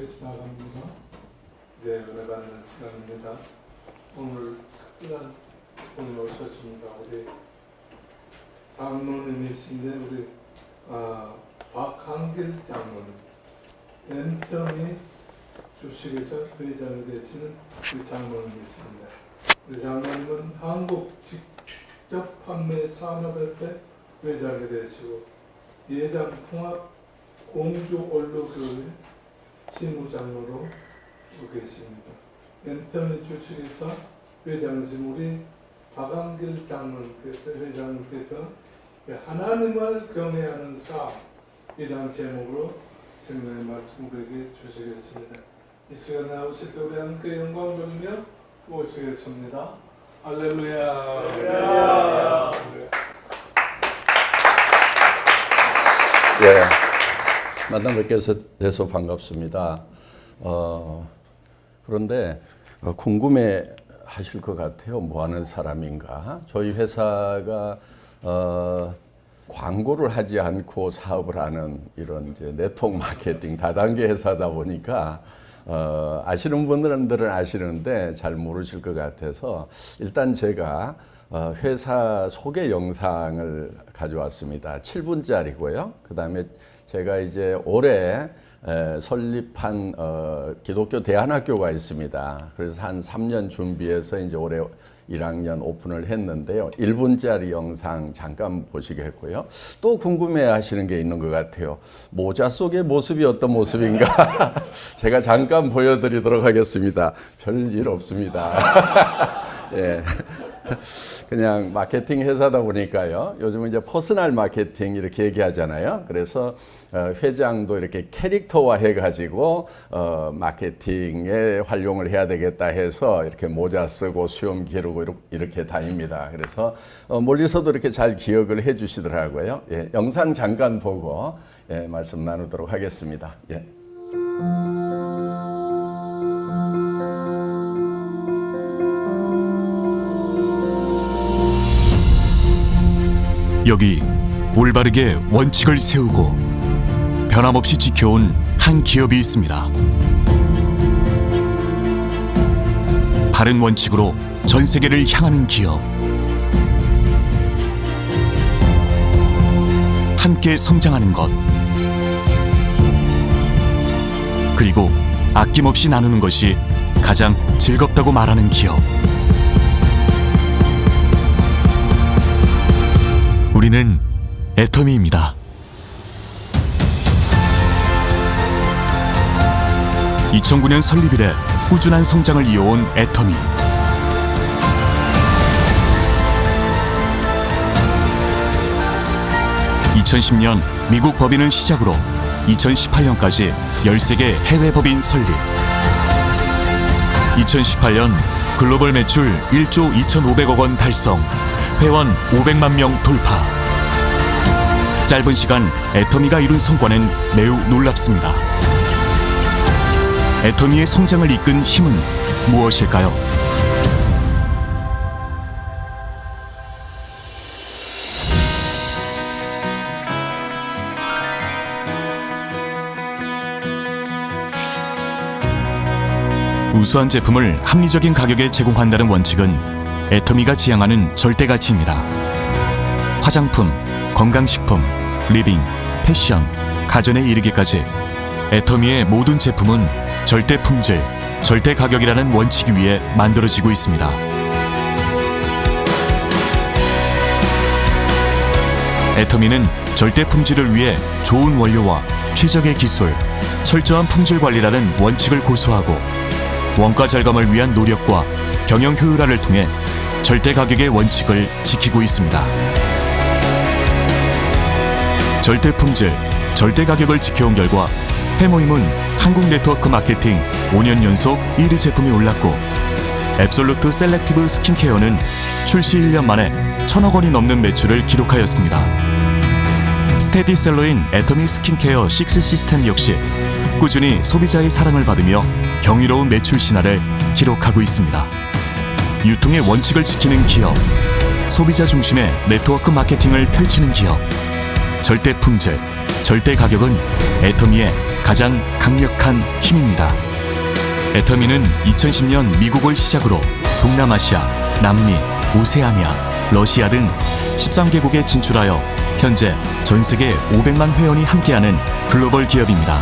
시작합니다. 네, 은혜 받는 시간입니다. 오늘 특별한 분이 오셨습니다. 우리 장로님이신데 우리 박한길 장로님, 앤터니 주식회사 회장이 되시는 우리 장로님이십니다. 우리 장로님은 한국 직접 판매 산업협회 회장이 되시고 예장 통합 공주 원로교회 신무장로로 계십니다. 앤터니 주식회사 회장이신 우리 박한길 회장님께서 하나님을 경외하는 삶이라는 제목으로 생명의 말씀 우리에게 주시겠습니다. 이 시간에 나오실 때 우리 함께 영광 돌리며 모시겠습니다. 할렐루야. 할렐루야. 예, 만나 뵙게 돼서 반갑습니다. 그런데 궁금해 하실 것 같아요. 뭐 하는 사람인가? 저희 회사가 광고를 하지 않고 사업을 하는 이런 이제 네트워크 마케팅 다단계 회사다 보니까 아시는 분들은 아시는데 잘 모르실 것 같아서 일단 제가 회사 소개 영상을 가져왔습니다. 7분짜리고요. 그 다음에 제가 이제 올해 설립한 기독교 대안학교가 있습니다. 그래서 한 3년 준비해서 이제 올해 1학년 오픈을 했는데요. 1분짜리 영상 잠깐 보시겠고요. 또 궁금해 하시는 게 있는 것 같아요. 모자 속의 모습이 어떤 모습인가? 제가 잠깐 보여드리도록 하겠습니다. 별일 없습니다. 예. 그냥 마케팅 회사다 보니까요. 요즘은 이제 퍼스널 마케팅 이렇게 얘기하잖아요. 그래서 회장도 이렇게 캐릭터화 해가지고 마케팅에 활용을 해야 되겠다 해서 이렇게 모자 쓰고 수염 기르고 이렇게 다닙니다. 그래서 멀리서도 이렇게 잘 기억을 해 주시더라고요. 예, 영상 잠깐 보고 말씀 나누도록 하겠습니다. 예. 여기 올바르게 원칙을 세우고 변함없이 지켜온 한 기업이 있습니다. 바른 원칙으로 전 세계를 향하는 기업. 함께 성장하는 것. 그리고 아낌없이 나누는 것이 가장 즐겁다고 말하는 기업. 우리는 애터미입니다. 2009년 설립 이래 꾸준한 성장을 이어온 애터미. 2010년 미국 법인을 시작으로 2018년까지 13개 해외 법인 설립. 2018년 글로벌 매출 1조 2,500억 원 달성, 회원 500만 명 돌파. 짧은 시간 애터미가 이룬 성과는 매우 놀랍습니다. 애터미의 성장을 이끈 힘은 무엇일까요? 우수한 제품을 합리적인 가격에 제공한다는 원칙은 애터미가 지향하는 절대 가치입니다. 화장품, 건강식품, 리빙, 패션, 가전에 이르기까지 애터미의 모든 제품은 절대 품질, 절대 가격이라는 원칙 위에 만들어지고 있습니다. 애터미는 절대 품질을 위해 좋은 원료와 최적의 기술, 철저한 품질 관리라는 원칙을 고수하고 원가 절감을 위한 노력과 경영 효율화를 통해 절대 가격의 원칙을 지키고 있습니다. 절대 품질, 절대 가격을 지켜온 결과 해모임은 한국 네트워크 마케팅 5년 연속 1위 제품이 올랐고, 앱솔루트 셀렉티브 스킨케어는 출시 1년 만에 1,000억 원이 넘는 매출을 기록하였습니다. 스테디셀러인 애터미 스킨케어 6 시스템 역시 꾸준히 소비자의 사랑을 받으며 경이로운 매출 신화를 기록하고 있습니다. 유통의 원칙을 지키는 기업, 소비자 중심의 네트워크 마케팅을 펼치는 기업, 절대 품질, 절대 가격은 애터미의 가장 강력한 힘입니다. 애터미는 2010년 미국을 시작으로 동남아시아, 남미, 오세아니아, 러시아 등 13개국에 진출하여 현재 전 세계 500만 회원이 함께하는 글로벌 기업입니다.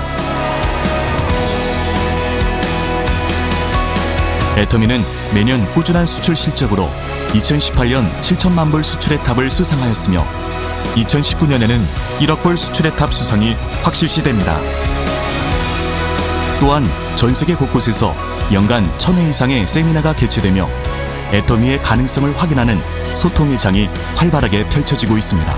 애터미는 매년 꾸준한 수출 실적으로 2018년 7천만 불 수출의 탑을 수상하였으며 2019년에는 1억 불 수출의 탑 수상이 확실시됩니다. 또한 전 세계 곳곳에서 연간 1000회 이상의 세미나가 개최되며 애터미의 가능성을 확인하는 소통의 장이 활발하게 펼쳐지고 있습니다.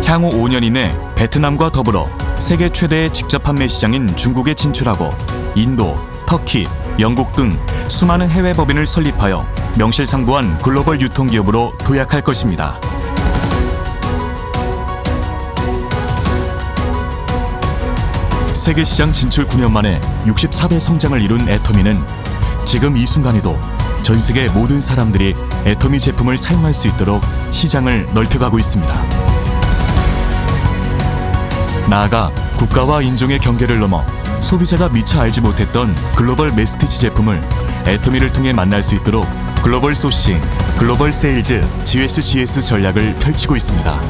향후 5년 이내 베트남과 더불어 세계 최대의 직접 판매 시장인 중국에 진출하고 인도, 터키, 영국 등 수많은 해외 법인을 설립하여 명실상부한 글로벌 유통기업으로 도약할 것입니다. 세계 시장 진출 9년 만에 64배 성장을 이룬 애터미는 지금 이 순간에도 전 세계 모든 사람들이 애터미 제품을 사용할 수 있도록 시장을 넓혀가고 있습니다. 나아가 국가와 인종의 경계를 넘어 소비자가 미처 알지 못했던 글로벌 메스티지 제품을 애터미를 통해 만날 수 있도록 글로벌 소싱, 글로벌 세일즈, GSGS 전략을 펼치고 있습니다.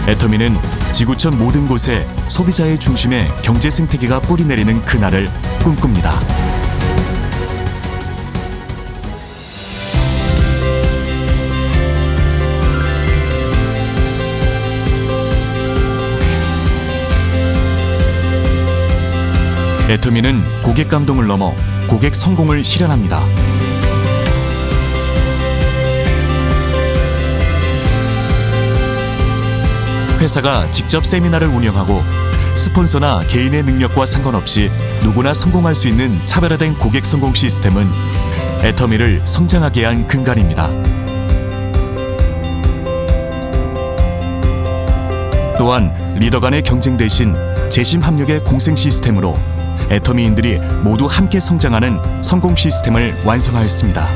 애터미는 지구촌 모든 곳에 소비자의 중심에 경제 생태계가 뿌리내리는 그날을 꿈꿉니다. 애터미는 고객 감동을 넘어 고객 성공을 실현합니다. 회사가 직접 세미나를 운영하고 스폰서나 개인의 능력과 상관없이 누구나 성공할 수 있는 차별화된 고객 성공 시스템은 애터미를 성장하게 한 근간입니다. 또한 리더 간의 경쟁 대신 재심 합력의 공생 시스템으로 애터미인들이 모두 함께 성장하는 성공 시스템을 완성하였습니다.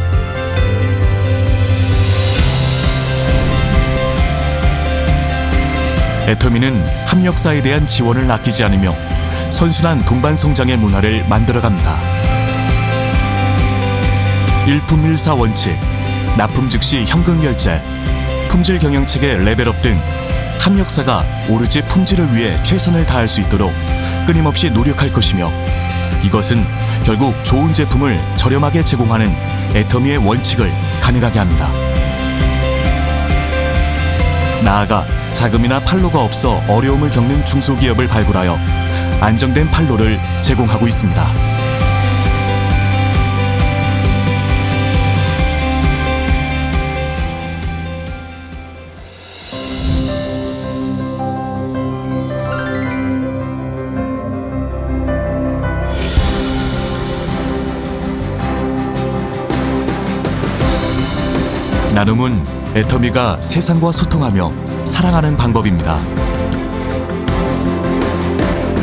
애터미는 합력사에 대한 지원을 아끼지 않으며 선순환 동반 성장의 문화를 만들어갑니다. 일품일사 원칙, 납품 즉시 현금 결제, 품질 경영체계 레벨업 등 합력사가 오로지 품질을 위해 최선을 다할 수 있도록 끊임없이 노력할 것이며 이것은 결국 좋은 제품을 저렴하게 제공하는 애터미의 원칙을 가능하게 합니다. 나아가 자금이나 판로가 없어 어려움을 겪는 중소기업을 발굴하여 안정된 판로를 제공하고 있습니다. 나눔은 애터미가 세상과 소통하며 사랑하는 방법입니다.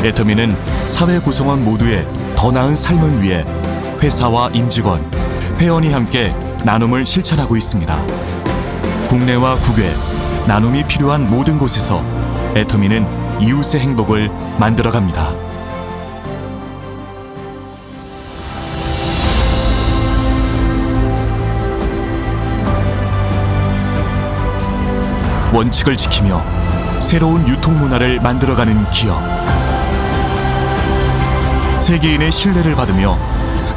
애터미는 사회 구성원 모두의 더 나은 삶을 위해 회사와 임직원, 회원이 함께 나눔을 실천하고 있습니다. 국내와 국외, 나눔이 필요한 모든 곳에서 애터미는 이웃의 행복을 만들어갑니다. 원칙을 지키며 새로운 유통 문화를 만들어가는 기업. 세계인의 신뢰를 받으며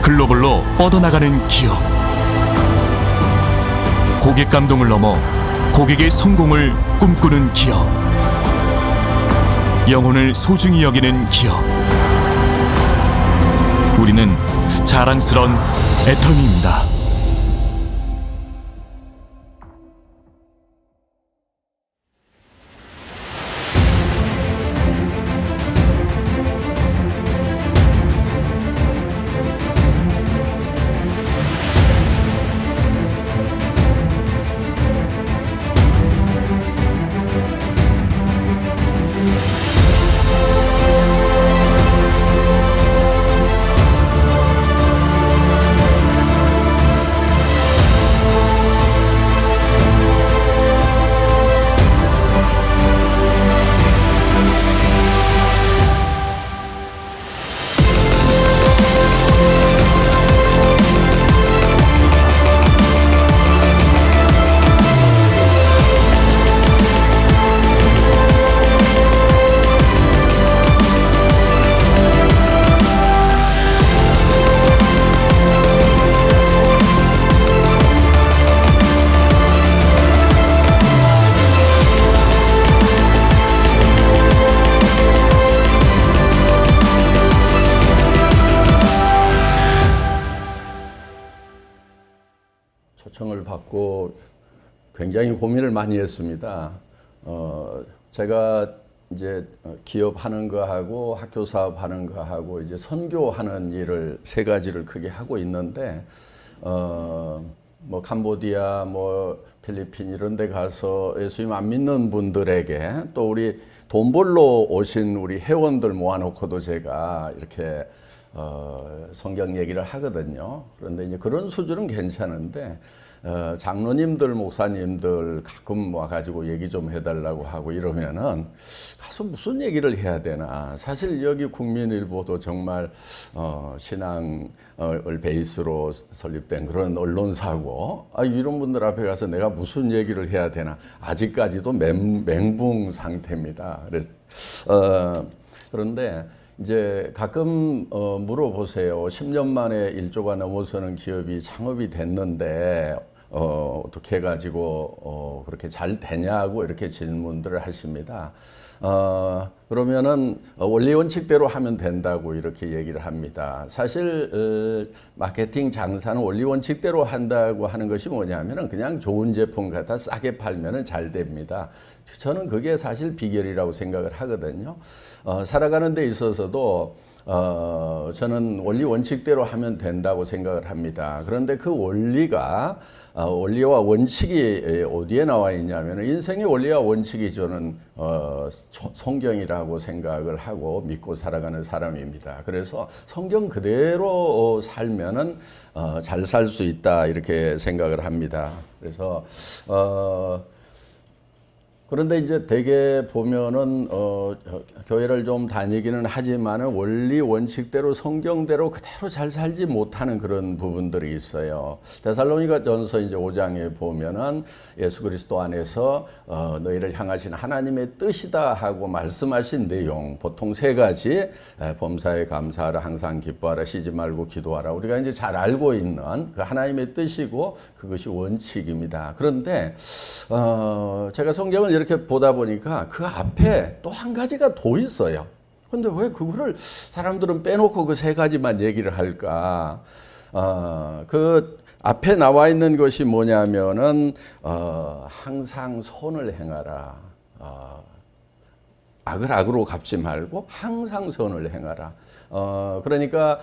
글로벌로 뻗어나가는 기업. 고객 감동을 넘어 고객의 성공을 꿈꾸는 기업. 영혼을 소중히 여기는 기업. 우리는 자랑스러운 애터미입니다. 갖고 굉장히 고민을 많이 했습니다. 제가 이제 기업하는 거 하고 학교 사업하는 거 하고 이제 선교하는 일을 세 가지를 크게 하고 있는데 뭐 캄보디아 뭐 필리핀 이런 데 가서 예수님 안 믿는 분들에게 또 우리 돈 벌러 오신 우리 회원들 모아놓고도 제가 이렇게 성경 얘기를 하거든요. 그런데 이제 그런 수준은 괜찮은데 장로님들, 목사님들 가끔 와가지고 얘기 좀 해달라고 하고 이러면은 가서 무슨 얘기를 해야 되나. 사실 여기 국민일보도 정말 신앙을 베이스로 설립된 그런 언론사고 이런 분들 앞에 가서 내가 무슨 얘기를 해야 되나. 아직까지도 멘붕 상태입니다. 그런데 이제 가끔 물어보세요. 10년 만에 1조가 넘어서는 기업이 창업이 됐는데 어떻게 해가지고 그렇게 잘 되냐고 이렇게 질문들을 하십니다. 그러면은 원리 원칙대로 하면 된다고 이렇게 얘기를 합니다. 사실 마케팅 장사는 원리 원칙대로 한다고 하는 것이 뭐냐면은 그냥 좋은 제품 갖다 싸게 팔면은 잘 됩니다. 저는 그게 사실 비결이라고 생각을 하거든요. 살아가는 데 있어서도 저는 원리 원칙대로 하면 된다고 생각을 합니다. 그런데 그 원리가 원리와 원칙이 어디에 나와 있냐면 인생의 원리와 원칙이 저는 성경이라고 생각을 하고 믿고 살아가는 사람입니다. 그래서 성경 그대로 살면은 잘 살 수 있다 이렇게 생각을 합니다. 그래서 그런데 이제 대개 보면은 교회를 좀 다니기는 하지만은 원리 원칙대로 성경대로 그대로 잘 살지 못하는 그런 부분들이 있어요. 데살로니가전서 이제 5장에 보면은 예수 그리스도 안에서 너희를 향하신 하나님의 뜻이다 하고 말씀하신 내용 보통 세 가지 범사에 감사하라, 항상 기뻐하라, 쉬지 말고 기도하라. 우리가 이제 잘 알고 있는 그 하나님의 뜻이고 그것이 원칙입니다. 그런데 제가 성경을 이렇게 보다 보니까 그 앞에 또 한 가지가 더 있어요. 근데 왜 그거를 사람들은 빼놓고 그 세 가지만 얘기를 할까? 그 앞에 나와 있는 것이 뭐냐면은 항상 선을 행하라. 악을 악으로 갚지 말고 항상 선을 행하라. 그러니까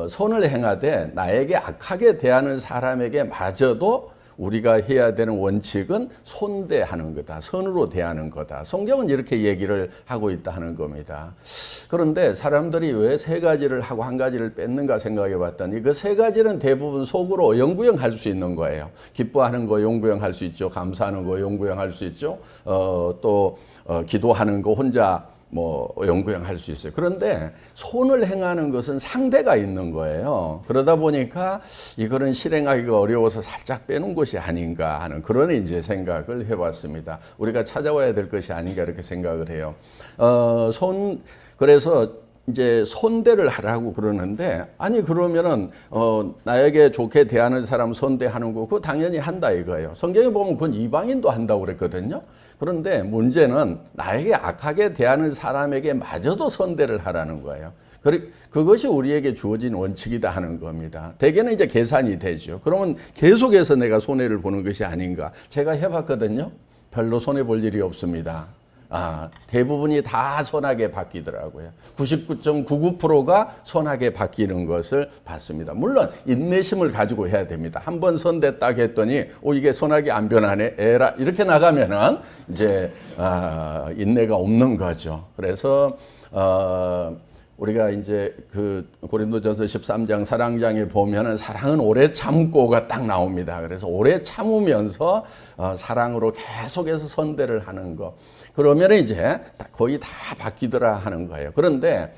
선을 행하되 나에게 악하게 대하는 사람에게 마저도 우리가 해야 되는 원칙은 손대하는 거다. 선으로 대하는 거다. 성경은 이렇게 얘기를 하고 있다 하는 겁니다. 그런데 사람들이 왜 세 가지를 하고 한 가지를 뺐는가 생각해 봤더니 그 세 가지는 대부분 속으로 영구형 할 수 있는 거예요. 기뻐하는 거 영구형 할 수 있죠. 감사하는 거 영구형 할 수 있죠. 또 기도하는 거 혼자 뭐 영구형 할 수 있어요. 그런데 손을 행하는 것은 상대가 있는 거예요. 그러다 보니까 이거는 실행하기가 어려워서 살짝 빼는 것이 아닌가 하는 그런 이제 생각을 해봤습니다. 우리가 찾아와야 될 것이 아닌가 이렇게 생각을 해요. 그래서 이제 손대를 하라고 그러는데 아니 그러면은 나에게 좋게 대하는 사람 손대하는 거 그거 당연히 한다 이거예요. 성경에 보면 그건 이방인도 한다고 그랬거든요. 그런데 문제는 나에게 악하게 대하는 사람에게 마저도 선대를 하라는 거예요. 그것이 우리에게 주어진 원칙이다 하는 겁니다. 대개는 이제 계산이 되죠. 그러면 계속해서 내가 손해를 보는 것이 아닌가. 제가 해봤거든요. 별로 손해 볼 일이 없습니다. 대부분이 다 선하게 바뀌더라고요. 99.99%가 선하게 바뀌는 것을 봤습니다. 물론 인내심을 가지고 해야 됩니다. 한 번 선됐다 했더니 이게 선하게 안 변하네 에라 이렇게 나가면은 이제 인내가 없는 거죠. 그래서 우리가 이제 그 고린도전서 13장 사랑장에 보면은 사랑은 오래 참고가 딱 나옵니다. 그래서 오래 참으면서 사랑으로 계속해서 선대를 하는 거. 그러면 이제 거의 다 바뀌더라 하는 거예요. 그런데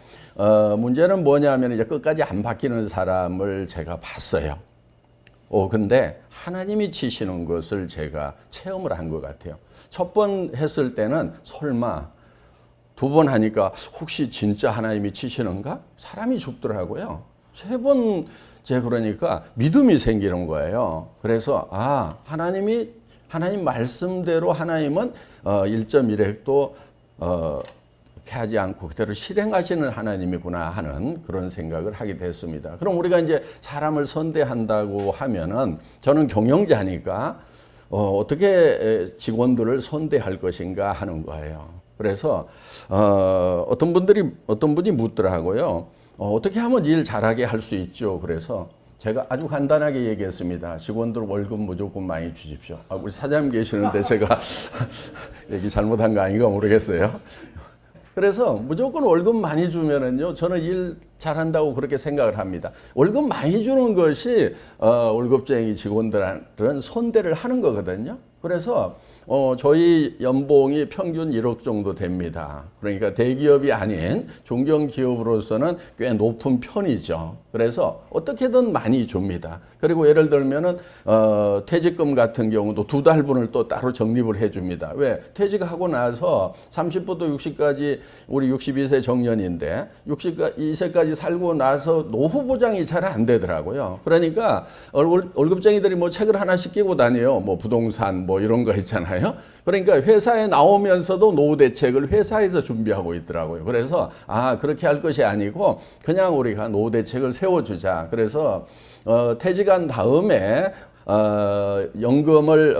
문제는 뭐냐면 이제 끝까지 안 바뀌는 사람을 제가 봤어요. 근데 하나님이 치시는 것을 제가 체험을 한 것 같아요. 첫 번 했을 때는 설마, 두 번 하니까 혹시 진짜 하나님이 치시는가? 사람이 죽더라고요. 세 번째 그러니까 믿음이 생기는 거예요. 그래서 하나님 말씀대로 하나님은 1.1획도 피하지 않고 그대로 실행하시는 하나님이구나 하는 그런 생각을 하게 됐습니다. 그럼 우리가 이제 사람을 선대한다고 하면은 저는 경영자니까 어떻게 직원들을 선대할 것인가 하는 거예요. 그래서 어떤 분이 묻더라고요. 어떻게 하면 일 잘하게 할 수 있죠? 그래서 제가 아주 간단하게 얘기했습니다. 직원들 월급 무조건 많이 주십시오. 우리 사장님 계시는데 제가 얘기 잘못한 거 아닌가 모르겠어요. 그래서 무조건 월급 많이 주면은요, 저는 일 잘한다고 그렇게 생각을 합니다. 월급 많이 주는 것이 월급쟁이 직원들은 선대를 하는 거거든요. 그래서 저희 연봉이 평균 1억 정도 됩니다. 그러니까 대기업이 아닌 중견기업으로서는 꽤 높은 편이죠. 그래서 어떻게든 많이 줍니다. 그리고 예를 들면은 퇴직금 같은 경우도 2달분을 또 따로 적립을 해줍니다. 왜? 퇴직하고 나서 30부터 60까지 우리 62세 정년인데 62세까지 살고 나서 노후 보장이 잘 안 되더라고요. 그러니까 월급쟁이들이 뭐 책을 하나씩 끼고 다녀요. 뭐 부동산 뭐 이런 거 있잖아요. 그러니까 회사에 나오면서도 노후 대책을 회사에서 준비하고 있더라고요. 그래서 그렇게 할 것이 아니고 그냥 우리가 노후 대책을 세워주자. 그래서 퇴직한 다음에 연금을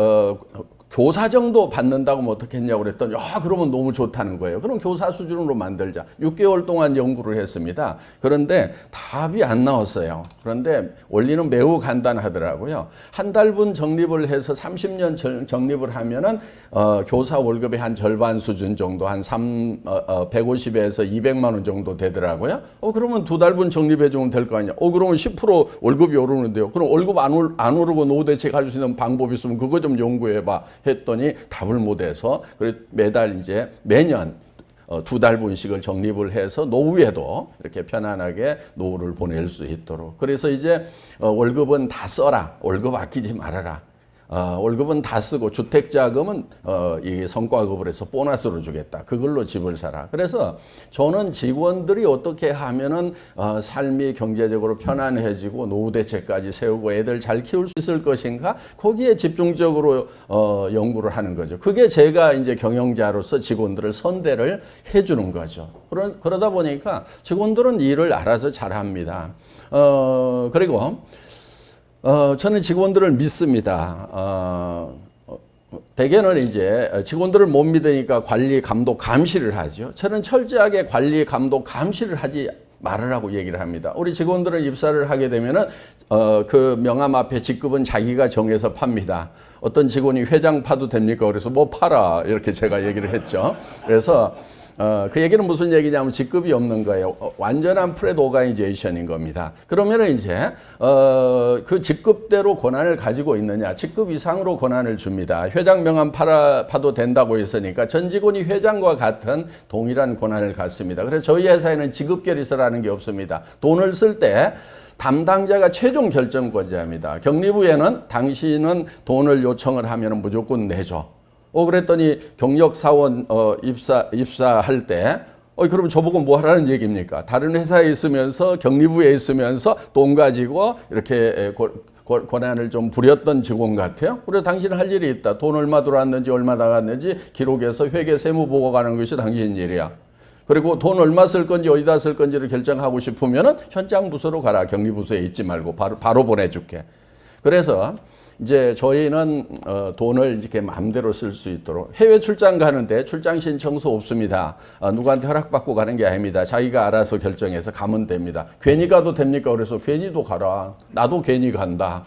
교사 정도 받는다고 하면 어떻겠냐고 그랬더니 그러면 너무 좋다는 거예요. 그럼 교사 수준으로 만들자. 6개월 동안 연구를 했습니다. 그런데 답이 안 나왔어요. 그런데 원리는 매우 간단하더라고요. 한 달분 적립을 해서 30년 적립을 하면은 교사 월급의 한 절반 수준 정도, 한 150에서 200만 원 정도 되더라고요. 그러면 2달분 적립해 주면 될 거 아니야. 그러면 10% 월급이 오르는데요. 그럼 월급 안 오르고 노후 대책 할 수 있는 방법이 있으면 그거 좀 연구해 봐. 했더니 답을 못해서 매달 이제 매년 2달분씩을 적립을 해서 노후에도 이렇게 편안하게 노후를 보낼 수 있도록. 그래서 이제 월급은 다 써라. 월급 아끼지 말아라. 월급은 다 쓰고 주택자금은 이 성과급을 해서 보너스로 주겠다. 그걸로 집을 사라. 그래서 저는 직원들이 어떻게 하면은 삶이 경제적으로 편안해지고 노후 대책까지 세우고 애들 잘 키울 수 있을 것인가? 거기에 집중적으로 연구를 하는 거죠. 그게 제가 이제 경영자로서 직원들을 선대를 해주는 거죠. 그러다 보니까 직원들은 일을 알아서 잘합니다. 그리고 저는 직원들을 믿습니다. 대개는 이제 직원들을 못 믿으니까 관리, 감독, 감시를 하죠. 저는 철저하게 관리, 감독, 감시를 하지 말으라고 얘기를 합니다. 우리 직원들은 입사를 하게 되면은 그 명함 앞에 직급은 자기가 정해서 팝니다. 어떤 직원이 회장 파도 됩니까? 그래서 뭐 팔아 이렇게 제가 얘기를 했죠. 그래서 그 얘기는 무슨 얘기냐면 직급이 없는 거예요. 완전한 프레드 오가니제이션인 겁니다. 그러면 이제 그 직급대로 권한을 가지고 있느냐, 직급 이상으로 권한을 줍니다. 회장 명함 파도 된다고 했으니까 전 직원이 회장과 같은 동일한 권한을 갖습니다. 그래서 저희 회사에는 직급 결의서라는 게 없습니다. 돈을 쓸 때 담당자가 최종 결정권자입니다. 격리부에는 당신은 돈을 요청을 하면 무조건 내줘. 그랬더니 경력사원 입사할 때 그러면 저보고 뭐 하라는 얘기입니까? 다른 회사에 있으면서 격리부에 있으면서 돈 가지고 이렇게 권한을 좀 부렸던 직원 같아요. 그래서 당신은 할 일이 있다. 돈 얼마 들어왔는지 얼마 나갔는지 기록해서 회계 세무 보고 가는 것이 당신 일이야. 그리고 돈 얼마 쓸 건지 어디다 쓸 건지를 결정하고 싶으면은 현장 부서로 가라. 격리부서에 있지 말고 바로 보내줄게. 그래서 이제 저희는 돈을 이렇게 마음대로 쓸 수 있도록 해외 출장 가는데 출장 신청서 없습니다. 누구한테 허락받고 가는 게 아닙니다. 자기가 알아서 결정해서 가면 됩니다. 괜히 가도 됩니까? 그래서 괜히도 가라. 나도 괜히 간다.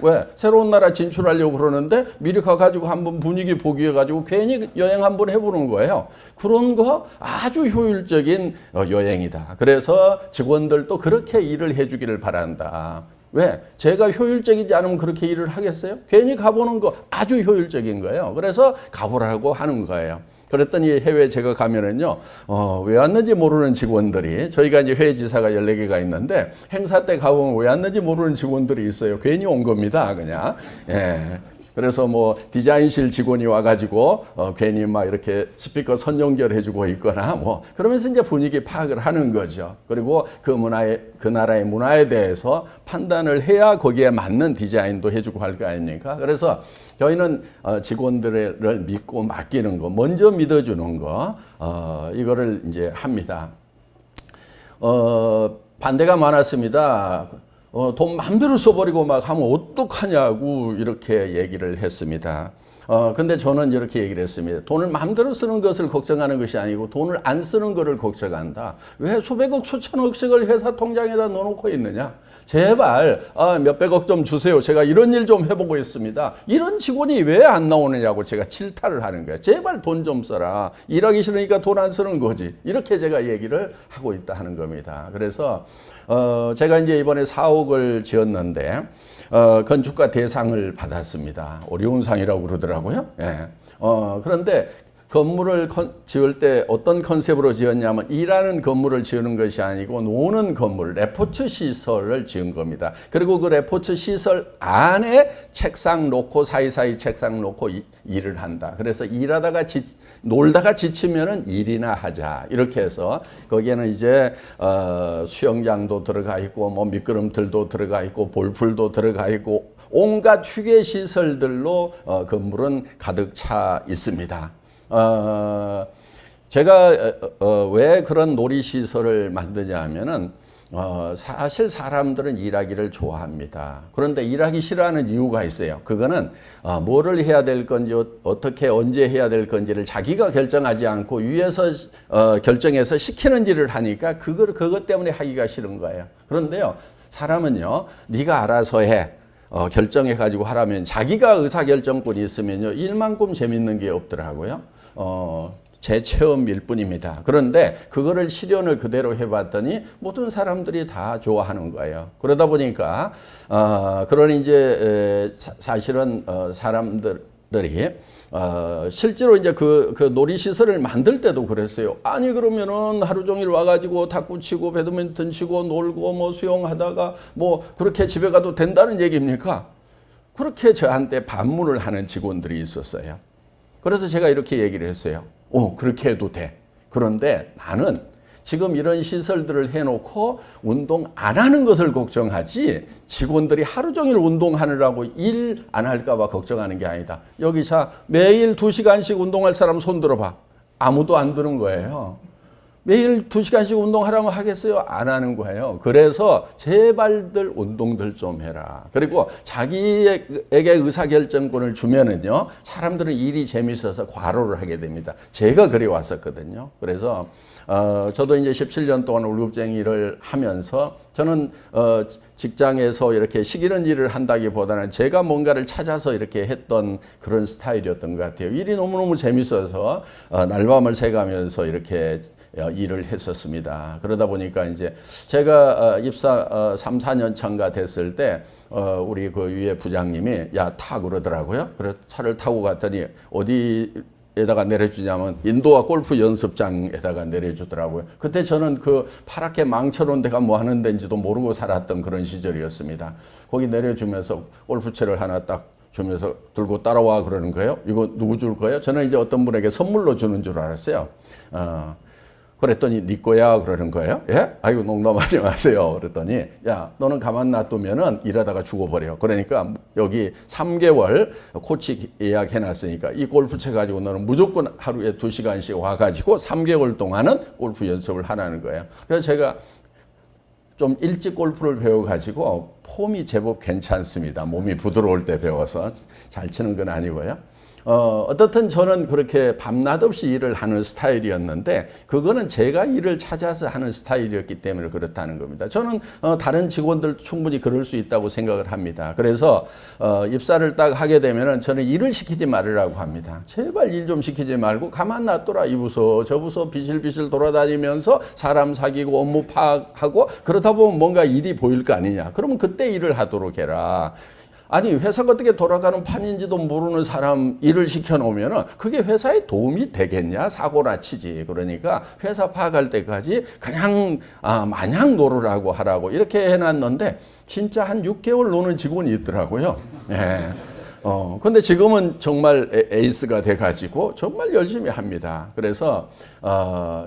왜? 새로운 나라 진출하려고 그러는데 미리 가가지고 한번 분위기 보기 해가지고 괜히 여행 한번 해보는 거예요. 그런 거 아주 효율적인 여행이다. 그래서 직원들도 그렇게 일을 해주기를 바란다. 왜? 제가 효율적이지 않으면 그렇게 일을 하겠어요? 괜히 가보는 거 아주 효율적인 거예요. 그래서 가보라고 하는 거예요. 그랬더니 해외 제가 가면은요, 왜 왔는지 모르는 직원들이, 저희가 이제 회지사가 14개가 있는데, 행사 때 가보면 왜 왔는지 모르는 직원들이 있어요. 괜히 온 겁니다, 그냥. 예. 그래서 뭐 디자인실 직원이 와가지고 괜히 막 이렇게 스피커 선 연결해주고 있거나 뭐 그러면서 이제 분위기 파악을 하는 거죠. 그리고 그 나라의 문화에 대해서 판단을 해야 거기에 맞는 디자인도 해주고 할 거 아닙니까? 그래서 저희는 직원들을 믿고 맡기는 거, 먼저 믿어주는 거, 이거를 이제 합니다. 반대가 많았습니다. 돈 마음대로 써버리고 막 하면 어떡하냐고 이렇게 얘기를 했습니다. 근데 저는 이렇게 얘기를 했습니다. 돈을 마음대로 쓰는 것을 걱정하는 것이 아니고 돈을 안 쓰는 것을 걱정한다. 왜 수백억 수천억씩을 회사 통장에다 넣어놓고 있느냐? 제발 몇백억 좀 주세요. 제가 이런 일 좀 해보고 있습니다. 이런 직원이 왜 안 나오느냐고 제가 질타를 하는 거예요. 제발 돈 좀 써라. 일하기 싫으니까 돈 안 쓰는 거지. 이렇게 제가 얘기를 하고 있다 하는 겁니다. 그래서 제가 이제 이번에 4억을 지었는데 건축가 대상을 받았습니다. 어려운 상이라고 그러더라고요. 예. 그런데 건물을 지을 때 어떤 컨셉으로 지었냐면 일하는 건물을 지으는 것이 아니고 노는 건물, 레포츠 시설을 지은 겁니다. 그리고 그 레포츠 시설 안에 책상 놓고 사이사이 책상 놓고 일을 한다. 그래서 일하다가 놀다가 지치면은 일이나 하자. 이렇게 해서 거기에는 이제 수영장도 들어가 있고 뭐 미끄럼틀도 들어가 있고 볼풀도 들어가 있고 온갖 휴게 시설들로 건물은 가득 차 있습니다. 제가 왜 그런 놀이시설을 만드냐 하면은 사실 사람들은 일하기를 좋아합니다. 그런데 일하기 싫어하는 이유가 있어요. 그거는 뭐를 해야 될 건지 어떻게 언제 해야 될 건지를 자기가 결정하지 않고 위에서 결정해서 시키는 일을 하니까 그것 때문에 하기가 싫은 거예요. 그런데요, 사람은요, 네가 알아서 해. 결정해 가지고 하라면 자기가 의사결정권이 있으면요, 일만큼 재밌는 게 없더라고요. 제 체험일 뿐입니다. 그런데 그거를 실현을 그대로 해봤더니 모든 사람들이 다 좋아하는 거예요. 그러다 보니까 그런 이제 사실은 사람들이 실제로 이제 그 놀이시설을 만들 때도 그랬어요. 아니 그러면은 하루 종일 와가지고 탁구 치고 배드민턴 치고 놀고 뭐 수영하다가 뭐 그렇게 집에 가도 된다는 얘기입니까? 그렇게 저한테 반문을 하는 직원들이 있었어요. 그래서 제가 이렇게 얘기를 했어요. 그렇게 해도 돼. 그런데 나는 지금 이런 시설들을 해놓고 운동 안 하는 것을 걱정하지 직원들이 하루 종일 운동하느라고 일 안 할까 봐 걱정하는 게 아니다. 여기서 매일 2시간씩 운동할 사람 손 들어봐. 아무도 안 드는 거예요. 매일 2시간씩 운동하라면 하겠어요? 안 하는 거예요. 그래서 제발들 운동들 좀 해라. 그리고 자기에게 의사결정권을 주면은요, 사람들은 일이 재밌어서 과로를 하게 됩니다. 제가 그래 왔었거든요. 그래서 저도 이제 17년 동안 월급쟁이 일을 하면서 저는 직장에서 이렇게 시키는 일을 한다기보다는 제가 뭔가를 찾아서 이렇게 했던 그런 스타일이었던 것 같아요. 일이 너무너무 재밌어서 날밤을 새가면서 이렇게 일을 했었습니다. 그러다 보니까 이제 제가 입사 3, 4년 차인가 됐을 때 우리 그 위에 부장님이 야, 타 그러더라고요. 그래서 차를 타고 갔더니 어디에다가 내려주냐면 인도와 골프 연습장에다가 내려주더라고요. 그때 저는 그 파랗게 망쳐놓은 데가 뭐 하는 데인지도 모르고 살았던 그런 시절이었습니다. 거기 내려주면서 골프채를 하나 딱 주면서 들고 따라와 그러는 거예요. 이거 누구 줄 거예요? 저는 이제 어떤 분에게 선물로 주는 줄 알았어요. 그랬더니 네 거야 그러는 거예요. 예? 아이고 농담하지 마세요. 그랬더니 야, 너는 가만 놔두면은 일하다가 죽어버려. 그러니까 여기 3개월 코치 예약해놨으니까 이 골프채 가지고 너는 무조건 하루에 2시간씩 와가지고 3개월 동안은 골프 연습을 하라는 거예요. 그래서 제가 좀 일찍 골프를 배워가지고 폼이 제법 괜찮습니다. 몸이 부드러울 때 배워서 잘 치는 건 아니고요. 어떻든 저는 그렇게 밤낮 없이 일을 하는 스타일이었는데 그거는 제가 일을 찾아서 하는 스타일이었기 때문에 그렇다는 겁니다. 저는 다른 직원들 충분히 그럴 수 있다고 생각을 합니다. 그래서 입사를 딱 하게 되면은 저는 일을 시키지 말으라고 합니다. 제발 일 좀 시키지 말고 가만 놔둬라. 이 부서 저 부서 비실비실 돌아다니면서 사람 사귀고 업무 파악하고 그러다 보면 뭔가 일이 보일 거 아니냐. 그러면 그때 일을 하도록 해라. 아니 회사가 어떻게 돌아가는 판인지도 모르는 사람 일을 시켜놓으면은 그게 회사에 도움이 되겠냐? 사고나 치지. 그러니까 회사 파악할 때까지 그냥 마냥 놀으라고 하라고 이렇게 해놨는데 진짜 한 6개월 노는 직원이 있더라고요. 예. 근데 지금은 정말 에이스가 돼가지고 정말 열심히 합니다. 그래서,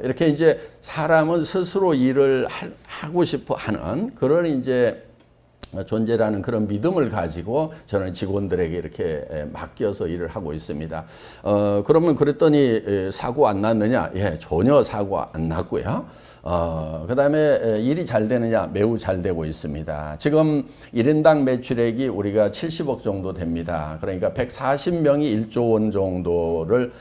이렇게 이제 사람은 스스로 일을 하고 싶어 하는 그런 이제 존재라는 그런 믿음을 가지고 저는 직원들에게 이렇게 맡겨서 일을 하고 있습니다. 그러면 그랬더니 사고 안 났느냐? 예, 전혀 사고 안 났고요. 그 다음에 일이 잘 되느냐? 매우 잘 되고 있습니다. 지금 1인당 매출액이 우리가 70억 정도 됩니다. 그러니까 140명이 1조 원 정도를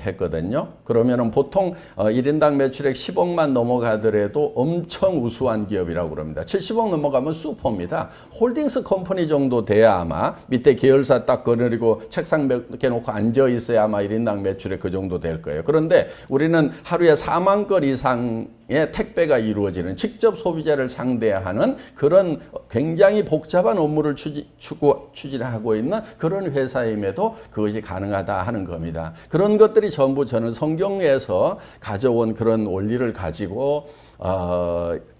했거든요. 그러면은 보통 1인당 매출액 10억만 넘어가더라도 엄청 우수한 기업이라고 그럽니다. 70억 넘어가면 슈퍼입니다. 홀딩스 컴퍼니 정도 돼야 아마 밑에 계열사 딱 거느리고 책상 몇 개 놓고 앉아 있어야 아마 1인당 매출액 그 정도 될 거예요. 그런데 우리는 하루에 4만 건 이상의 택배가 이루어지는 직접 소비자를 상대하는 그런 굉장히 복잡한 업무를 추진하고 있는 그런 회사임에도 그것이 가능하다 하는 겁니다. 그런 것들이 전부 저는 성경에서 가져온 그런 원리를 가지고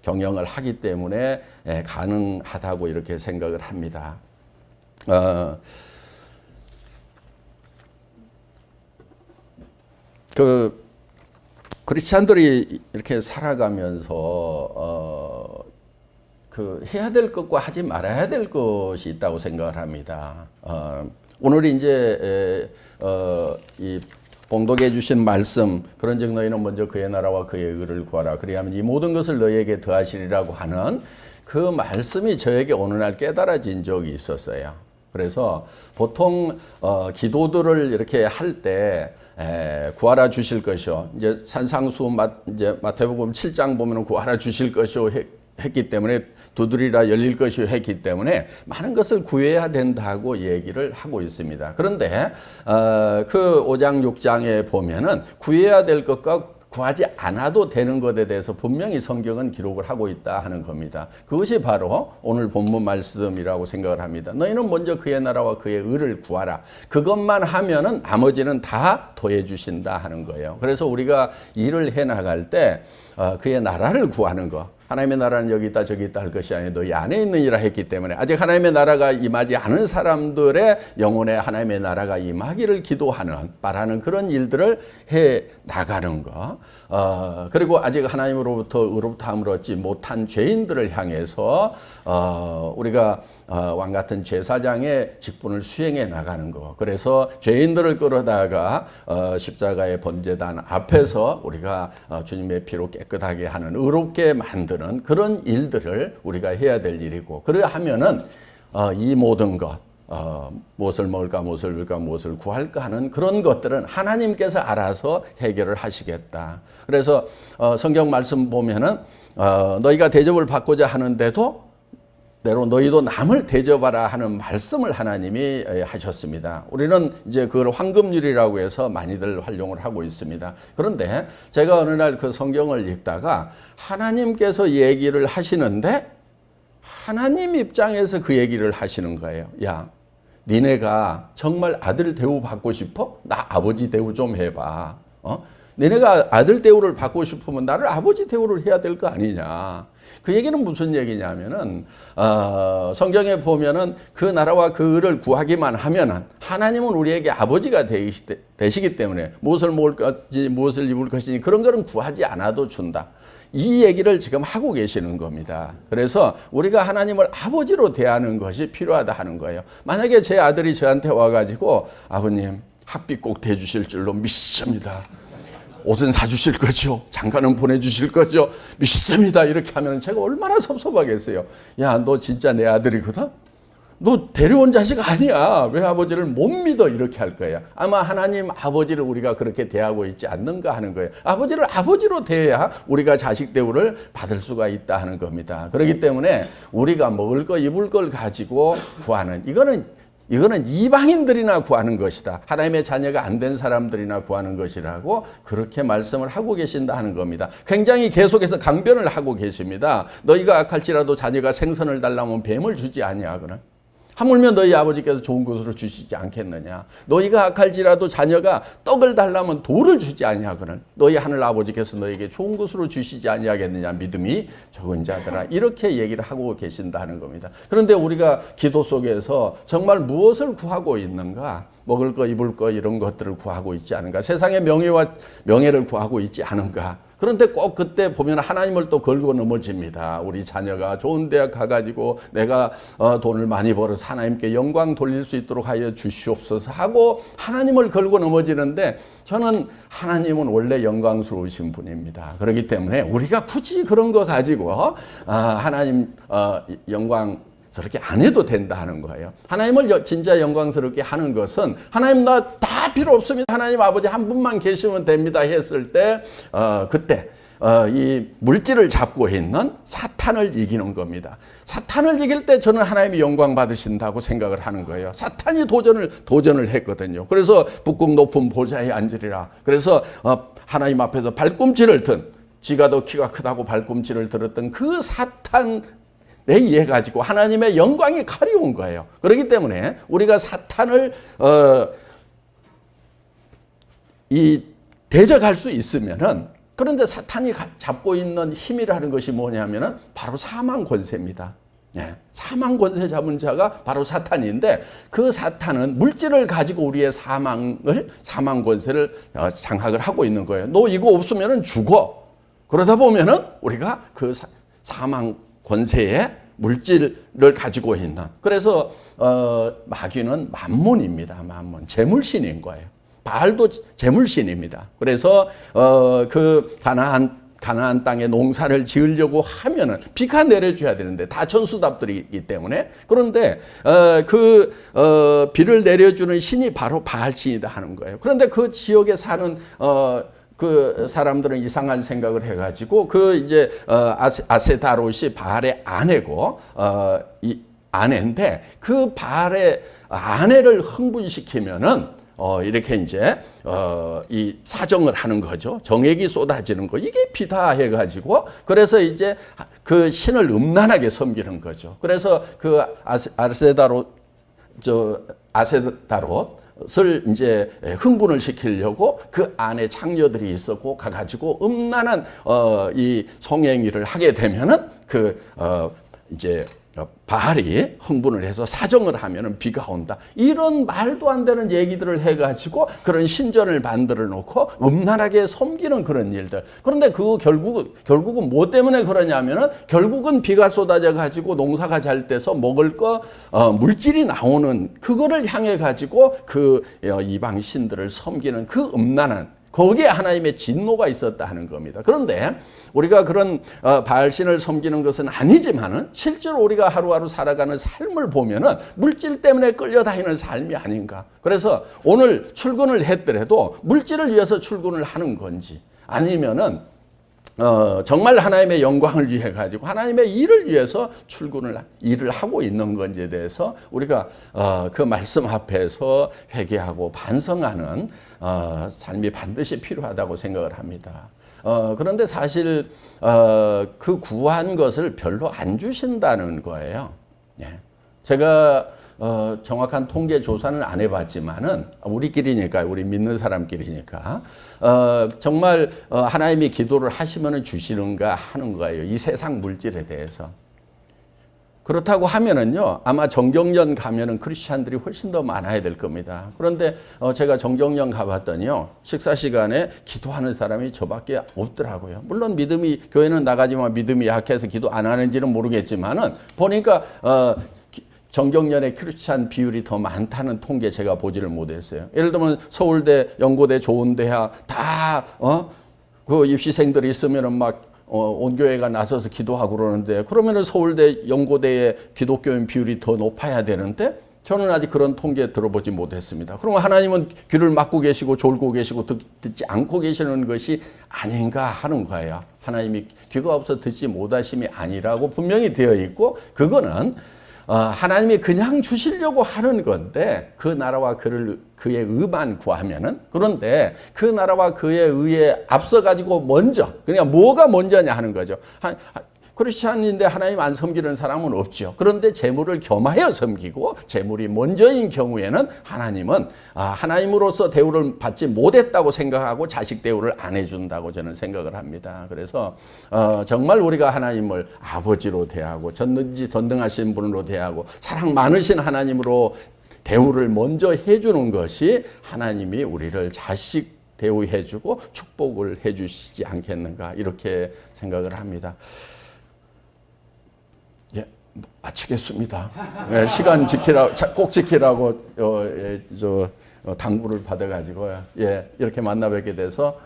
경영을 하기 때문에 가능하다고 이렇게 생각을 합니다. 크리스찬들이 이렇게 살아가면서 해야 될 것과 하지 말아야 될 것이 있다고 생각을 합니다. 오늘 이제 이 봉독해 주신 말씀, 그런즉 너희는 먼저 그의 나라와 그의 의를 구하라. 그리하면 이 모든 것을 너희에게 더하시리라고 하는 그 말씀이 저에게 어느 날 깨달아진 적이 있었어요. 그래서 보통 기도들을 이렇게 할 때 구하라 주실 것이요. 이제 산상수 이제 마태복음 7장 보면은 구하라 주실 것이요 했기 때문에 두드리라 열릴 것이요 했기 때문에 많은 것을 구해야 된다고 얘기를 하고 있습니다. 그런데 그 5장 6장에 보면은 구해야 될 것과 구하지 않아도 되는 것에 대해서 분명히 성경은 기록을 하고 있다 하는 겁니다. 그것이 바로 오늘 본문 말씀이라고 생각을 합니다. 너희는 먼저 그의 나라와 그의 의를 구하라. 그것만 하면은 나머지는 다 더해 주신다 하는 거예요. 그래서 우리가 일을 해 나갈 때 그의 나라를 구하는 거. 하나님의 나라는 여기 있다 저기 있다 할 것이 아니라 너희 안에 있느니라 했기 때문에 아직 하나님의 나라가 임하지 않은 사람들의 영혼에 하나님의 나라가 임하기를 기도하는 바라는 그런 일들을 해 나가는 거. 그리고 아직 하나님으로부터 의롭다함을 얻지 못한 죄인들을 향해서 우리가 왕 같은 제사장의 직분을 수행해 나가는 거. 그래서 죄인들을 끌어다가 십자가의 번제단 앞에서 우리가 주님의 피로 깨끗하게 하는, 의롭게 만드는 그런 일들을 우리가 해야 될 일이고, 그러하면은 이 모든 것, 무엇을 먹을까, 무엇을 입을까, 무엇을 구할까 하는 그런 것들은 하나님께서 알아서 해결을 하시겠다. 그래서 성경 말씀 보면은 너희가 대접을 받고자 하는데도 때로 너희도 남을 대접하라 하는 말씀을 하나님이 하셨습니다. 우리는 이제 그걸 황금률이라고 해서 많이들 활용을 하고 있습니다. 그런데 제가 어느 날 그 성경을 읽다가 하나님께서 얘기를 하시는데 하나님 입장에서 그 얘기를 하시는 거예요. 야, 니네가 정말 아들 대우 받고 싶어? 나 아버지 대우 좀 해봐. 니네가 아들 대우를 받고 싶으면 나를 아버지 대우를 해야 될 거 아니냐. 그 얘기는 무슨 얘기냐면은 성경에 보면은 그 나라와 그 의를 구하기만 하면은 하나님은 우리에게 아버지가 되시기 때문에 무엇을 먹을 것인지 무엇을 입을 것인지 그런 거는 구하지 않아도 준다. 이 얘기를 지금 하고 계시는 겁니다. 그래서 우리가 하나님을 아버지로 대하는 것이 필요하다 하는 거예요. 만약에 제 아들이 저한테 와가지고 아버님 학비 꼭 대주실 줄로 믿습니다. 옷은 사주실 거죠. 장가는 보내주실 거죠. 믿습니다. 이렇게 하면 제가 얼마나 섭섭하겠어요. 야, 너 진짜 내 아들이거든? 너 데려온 자식 아니야. 왜 아버지를 못 믿어? 이렇게 할 거예요. 아마 하나님 아버지를 우리가 그렇게 대하고 있지 않는가 하는 거예요. 아버지를 아버지로 대해야 우리가 자식 대우를 받을 수가 있다 하는 겁니다. 그렇기 때문에 우리가 먹을 거 입을 걸 가지고 구하는, 이거는 이방인들이나 구하는 것이다. 하나님의 자녀가 안 된 사람들이나 구하는 것이라고 그렇게 말씀을 하고 계신다 하는 겁니다. 굉장히 계속해서 강변을 하고 계십니다. 너희가 악할지라도 자녀가 생선을 달라면 뱀을 주지 아니하거나 하물며 너희 아버지께서 좋은 것으로 주시지 않겠느냐. 너희가 악할지라도 자녀가 떡을 달라면 돌을 주지 아니하거늘 너희 하늘 아버지께서 너희에게 좋은 것으로 주시지 아니하겠느냐. 믿음이 적은 자들아. 이렇게 얘기를 하고 계신다는 겁니다. 그런데 우리가 기도 속에서 정말 무엇을 구하고 있는가? 먹을 거 입을 거 이런 것들을 구하고 있지 않은가? 세상의 명예와 명예를 구하고 있지 않은가? 그런데 꼭 그때 보면 하나님을 또 걸고 넘어집니다. 우리 자녀가 좋은 대학 가가지고 내가 돈을 많이 벌어서 하나님께 영광 돌릴 수 있도록 하여 주시옵소서 하고 하나님을 걸고 넘어지는데 저는 하나님은 원래 영광스러우신 분입니다. 그렇기 때문에 우리가 굳이 그런 거 가지고 하나님 영광 저렇게 안 해도 된다 하는 거예요. 하나님을 진짜 영광스럽게 하는 것은 하나님 나 다 필요 없습니다. 하나님 아버지 한 분만 계시면 됩니다 했을 때 그때 이 물질을 잡고 있는 사탄을 이기는 겁니다. 사탄을 이길 때 저는 하나님이 영광 받으신다고 생각을 하는 거예요. 사탄이 도전을 했거든요. 그래서 북극 높은 보좌에 앉으리라. 그래서 하나님 앞에서 발꿈치를 든 지가 더 키가 크다고 발꿈치를 들었던 그 사탄 에 의해 가지고 하나님의 영광이 가려운 거예요. 그렇기 때문에 우리가 사탄을 대적할 수 있으면은 그런데 사탄이 잡고 있는 힘이라는 것이 뭐냐면은 바로 사망 권세입니다. 예, 사망 권세 잡은 자가 바로 사탄인데 그 사탄은 물질을 가지고 우리의 사망 권세를 장악을 하고 있는 거예요. 너 이거 없으면은 죽어. 그러다 보면은 우리가 그 사망 권세에 물질을 가지고 있는 그래서 마귀는 만몬입니다. 만몬 재물신인 거예요. 바알도 재물신입니다. 그래서 그 가나안 땅에 농사를 지으려고 하면은 비가 내려줘야 되는데 다 천수답들이기 때문에 그런데 비를 내려주는 신이 바로 바알신이다 하는 거예요. 그런데 그 지역에 사는 그 사람들은 이상한 생각을 해가지고 이제 아세다롯이 바알의 아내고 이 아내인데 그 바알의 아내를 흥분시키면은 이렇게 이제 이 사정을 하는 거죠. 정액이 쏟아지는 거 이게 비다 해가지고 그래서 이제 그 신을 음란하게 섬기는 거죠. 그래서 그 아세다롯을 이제 흥분을 시키려고 그 안에 창녀들이 있었고 가가지고 음란한 이 성행위를 하게 되면은 이제 바알이 흥분을 해서 사정을 하면은 비가 온다. 이런 말도 안 되는 얘기들을 해가지고 그런 신전을 만들어 놓고 음란하게 섬기는 그런 일들. 그런데 결국은 뭐 때문에 그러냐면은 결국은 비가 쏟아져 가지고 농사가 잘 돼서 먹을 거 물질이 나오는 그거를 향해 가지고 그 이방 신들을 섬기는 그 음란한 거기에 하나님의 진노가 있었다 하는 겁니다. 그런데 우리가 그런 바알신을 섬기는 것은 아니지만은 실제로 우리가 하루하루 살아가는 삶을 보면은 물질 때문에 끌려다니는 삶이 아닌가. 그래서 오늘 출근을 했더라도 물질을 위해서 출근을 하는 건지 아니면은 정말 하나님의 영광을 위해 가지고 하나님의 일을 위해서 일을 하고 있는 건지에 대해서 우리가 그 말씀 앞에서 회개하고 반성하는 삶이 반드시 필요하다고 생각을 합니다. 그런데 사실 그 구한 것을 별로 안 주신다는 거예요. 예. 제가 정확한 통계 조사는 안 해봤지만은 우리끼리니까 우리 믿는 사람끼리니까 정말 하나님이 기도를 하시면은 주시는가 하는 거예요. 이 세상 물질에 대해서. 그렇다고 하면은요, 아마 정경련 가면은 크리스찬들이 훨씬 더 많아야 될 겁니다. 그런데 제가 정경련 가봤더니요, 식사 시간에 기도하는 사람이 저밖에 없더라고요. 물론 교회는 나가지만 믿음이 약해서 기도 안 하는지는 모르겠지만은 보니까 정경련의 크리스찬 비율이 더 많다는 통계 제가 보지를 못했어요. 예를 들면 서울대, 연고대, 좋은 대학 다 그 입시생들이 있으면은 막 온 교회가 나서서 기도하고 그러는데 그러면은 서울대, 연고대의 기독교인 비율이 더 높아야 되는데 저는 아직 그런 통계 들어보지 못했습니다. 그러면 하나님은 귀를 막고 계시고 졸고 계시고 듣지 않고 계시는 것이 아닌가 하는 거예요. 하나님이 귀가 없어 듣지 못하심이 아니라고 분명히 되어 있고 그거는 하나님이 그냥 주시려고 하는 건데 그 나라와 그의 의만 구하면은 그런데 그 나라와 그의 의에 앞서 가지고 먼저 그러니까 뭐가 먼저냐 하는 거죠. 크리스찬인데 하나님 안 섬기는 사람은 없죠. 그런데 재물을 겸하여 섬기고 재물이 먼저인 경우에는 하나님은 하나님으로서 대우를 받지 못했다고 생각하고 자식 대우를 안 해준다고 저는 생각을 합니다. 그래서 정말 우리가 하나님을 아버지로 대하고 전능지 전능하신 분으로 대하고 사랑 많으신 하나님으로 대우를 먼저 해주는 것이 하나님이 우리를 자식 대우해주고 축복을 해주시지 않겠는가 이렇게 생각을 합니다. 예, 마치겠습니다. 예, 시간 꼭 지키라고 당부를 받아가지고요. 예, 이렇게 만나 뵙게 돼서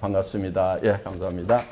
반갑습니다. 예, 감사합니다.